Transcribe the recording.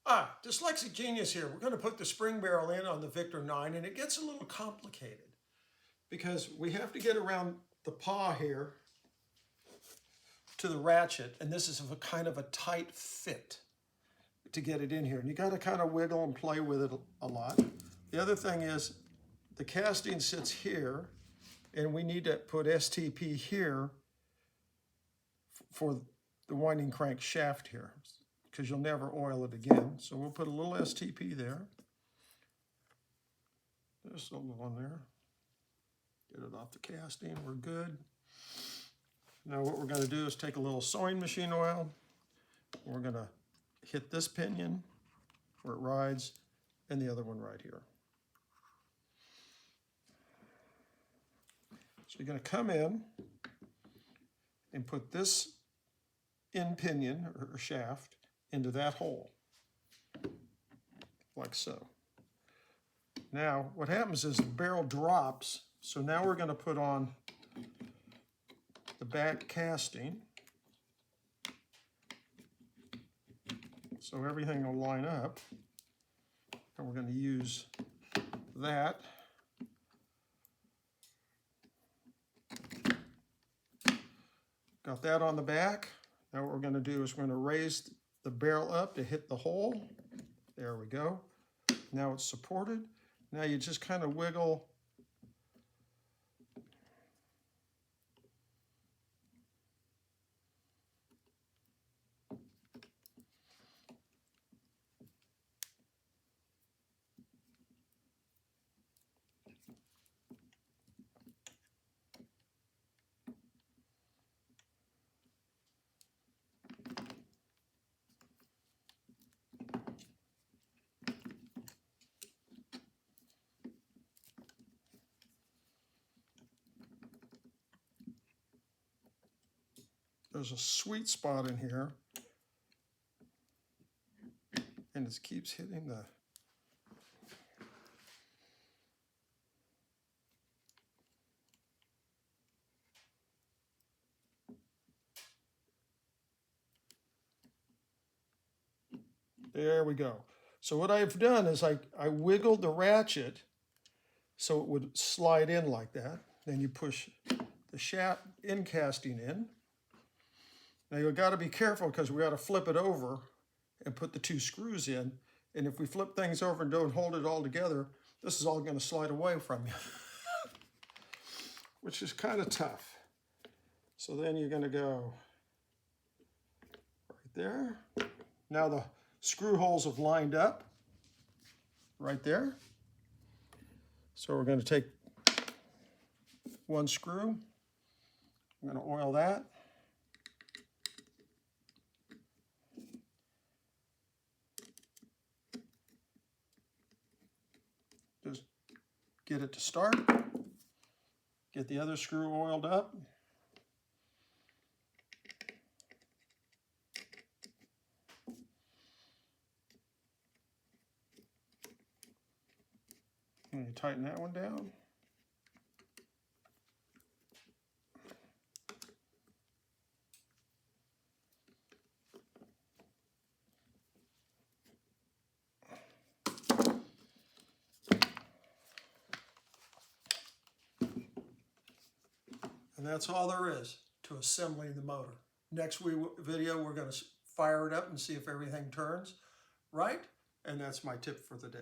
Dyslexic Genius here. We're going to put the spring barrel in on the Victor 9, and it gets a little complicated because we have to get around the paw here to the ratchet, and this is a kind of a tight fit to get it in here. And you got to kind of wiggle and play with it a lot. The other thing is the casting sits here, and we need to put STP here for the winding crank shaft here, because you'll never oil it again. So we'll put a little STP there. Just a little on there. Get it off the casting, we're good. Now what we're gonna do is take a little sewing machine oil. We're gonna hit this pinion where it rides, and the other one right here. So you're gonna come in and put this end pinion or shaft into that hole, like so. Now, what happens is the barrel drops, so now we're going to put on the back casting, so everything will line up, and we're going to use that. Got that on the back. Now what we're going to do is we're going to raise the barrel up to hit the hole. There we go. Now it's supported. Now you just kind of wiggle. There's a sweet spot in here, and it keeps hitting the there we go. So what I've done is I wiggled the ratchet so it would slide in like that. Then you push the shaft end casting in. Now you've got to be careful because we got to flip it over and put the two screws in. And if we flip things over and don't hold it all together, this is all going to slide away from you, which is kind of tough. So then you're going to go right there. Now the screw holes have lined up right there. So we're going to take one screw. I'm going to oil that. Just get it to start. Get the other screw oiled up. And you tighten that one down. And that's all there is to assembling the motor. Next video, we're going to fire it up and see if everything turns right. And that's my tip for the day.